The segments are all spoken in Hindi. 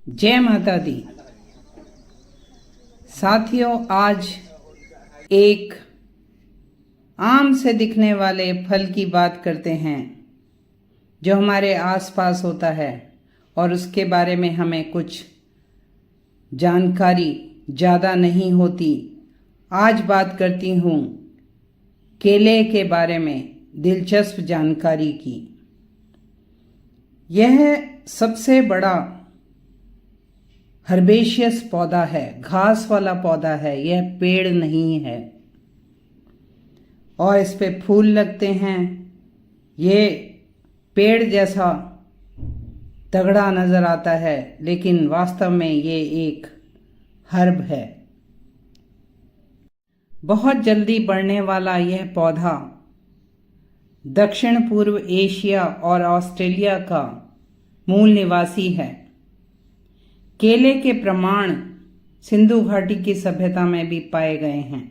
जय माता दी। साथियों, आज एक आम से दिखने वाले फल की बात करते हैं जो हमारे आसपास होता है और उसके बारे में हमें कुछ जानकारी ज़्यादा नहीं होती। आज बात करती हूँ केले के बारे में दिलचस्प जानकारी की। यह सबसे बड़ा हर्बेशियस पौधा है, घास वाला पौधा है, यह पेड़ नहीं है और इस पे फूल लगते हैं। ये पेड़ जैसा तगड़ा नजर आता है, लेकिन वास्तव में ये एक हर्ब है। बहुत जल्दी बढ़ने वाला यह पौधा दक्षिण पूर्व एशिया और ऑस्ट्रेलिया का मूल निवासी है। केले के प्रमाण सिंधु घाटी की सभ्यता में भी पाए गए हैं।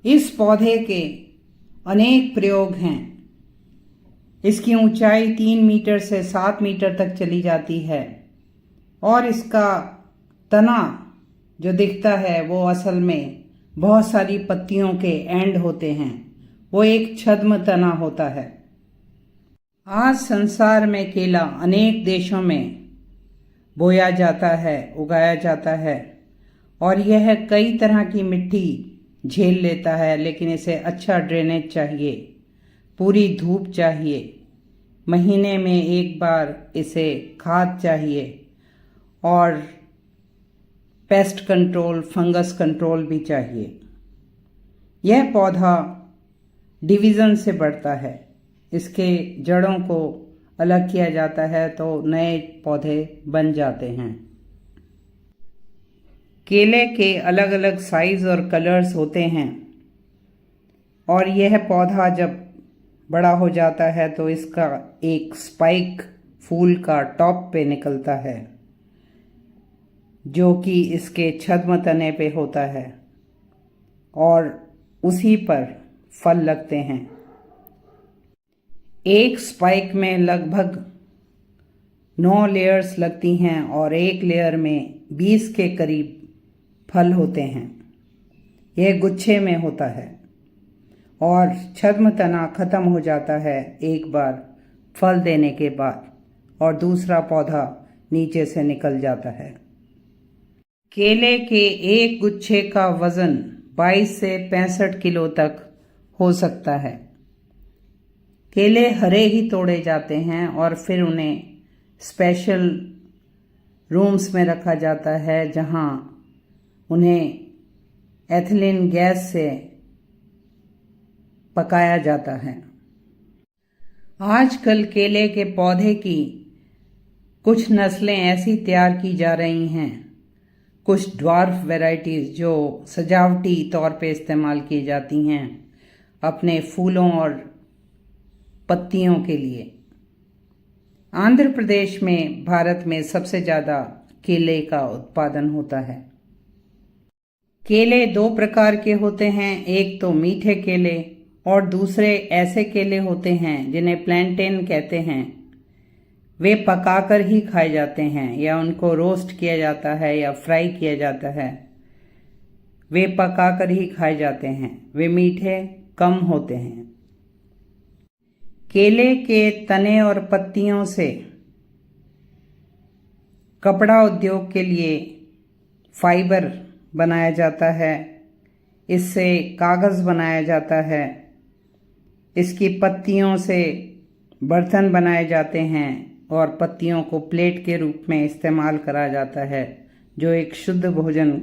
इस पौधे के अनेक प्रयोग हैं। इसकी ऊंचाई 3 मीटर से 7 मीटर तक चली जाती है और इसका तना जो दिखता है वो असल में बहुत सारी पत्तियों के एंड होते हैं। वो एक छद्म तना होता है। आज संसार में केला अनेक देशों में बोया जाता है, उगाया जाता है और यह कई तरह की मिट्टी झेल लेता है, लेकिन इसे अच्छा ड्रेनेज चाहिए, पूरी धूप चाहिए, महीने में एक बार इसे खाद चाहिए और पेस्ट कंट्रोल, फंगस कंट्रोल भी चाहिए। यह पौधा डिवीज़न से बढ़ता है। इसके जड़ों को अलग किया जाता है तो नए पौधे बन जाते हैं। केले के अलग अलग साइज और कलर्स होते हैं और यह पौधा जब बड़ा हो जाता है तो इसका एक स्पाइक फूल का टॉप पे निकलता है जो कि इसके छद्म तने पे होता है और उसी पर फल लगते हैं। एक स्पाइक में लगभग 9 लेयर्स लगती हैं और एक लेयर में 20 के करीब फल होते हैं। यह गुच्छे में होता है और छद्म तना खत्म हो जाता है एक बार फल देने के बाद और दूसरा पौधा नीचे से निकल जाता है। केले के एक गुच्छे का वजन 22 से 65 किलो तक हो सकता है। केले हरे ही तोड़े जाते हैं और फिर उन्हें स्पेशल रूम्स में रखा जाता है जहां उन्हें एथिलीन गैस से पकाया जाता है। आजकल केले के पौधे की कुछ नस्लें ऐसी तैयार की जा रही हैं, कुछ ड्वार्फ वैरायटीज जो सजावटी तौर पे इस्तेमाल की जाती हैं अपने फूलों और पत्तियों के लिए। आंध्र प्रदेश में भारत में सबसे ज़्यादा केले का उत्पादन होता है। केले 2 प्रकार के होते हैं, एक तो मीठे केले और दूसरे ऐसे केले होते हैं जिन्हें प्लैंटेन कहते हैं। वे पकाकर ही खाए जाते हैं या उनको रोस्ट किया जाता है या फ्राई किया जाता है। वे पकाकर ही खाए जाते हैं। वे मीठे कम होते हैं। केले के तने और पत्तियों से कपड़ा उद्योग के लिए फाइबर बनाया जाता है। इससे कागज़ बनाया जाता है। इसकी पत्तियों से बर्तन बनाए जाते हैं और पत्तियों को प्लेट के रूप में इस्तेमाल करा जाता है जो एक शुद्ध भोजन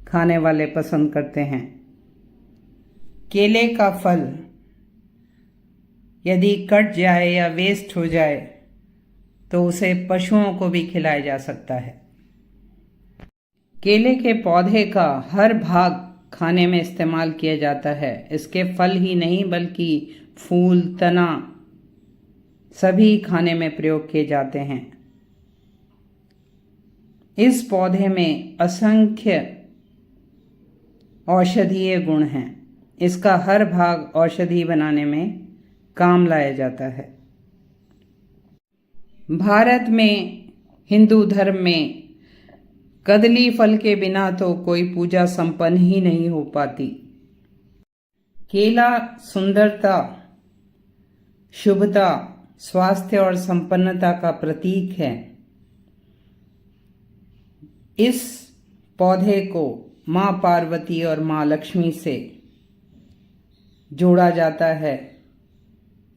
खाने वाले पसंद करते हैं। केले का फल यदि कट जाए या वेस्ट हो जाए तो उसे पशुओं को भी खिलाया जा सकता है। केले के पौधे का हर भाग खाने में इस्तेमाल किया जाता है। इसके फल ही नहीं बल्कि फूल, तना सभी खाने में प्रयोग किए जाते हैं। इस पौधे में असंख्य औषधीय गुण हैं। इसका हर भाग औषधि बनाने में काम लाया जाता है। भारत में हिंदू धर्म में कदली फल के बिना तो कोई पूजा संपन्न ही नहीं हो पाती। केला सुंदरता, शुभता, स्वास्थ्य और संपन्नता का प्रतीक है। इस पौधे को माँ पार्वती और माँ लक्ष्मी से जोड़ा जाता है।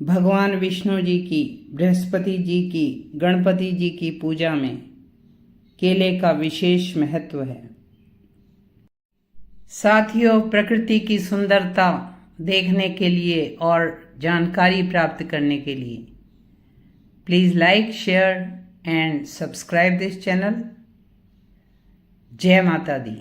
भगवान विष्णु जी की, बृहस्पति जी की, गणपति जी की पूजा में केले का विशेष महत्व है। साथियों, प्रकृति की सुंदरता देखने के लिए और जानकारी प्राप्त करने के लिए please like, share and subscribe this channel. जय माता दी।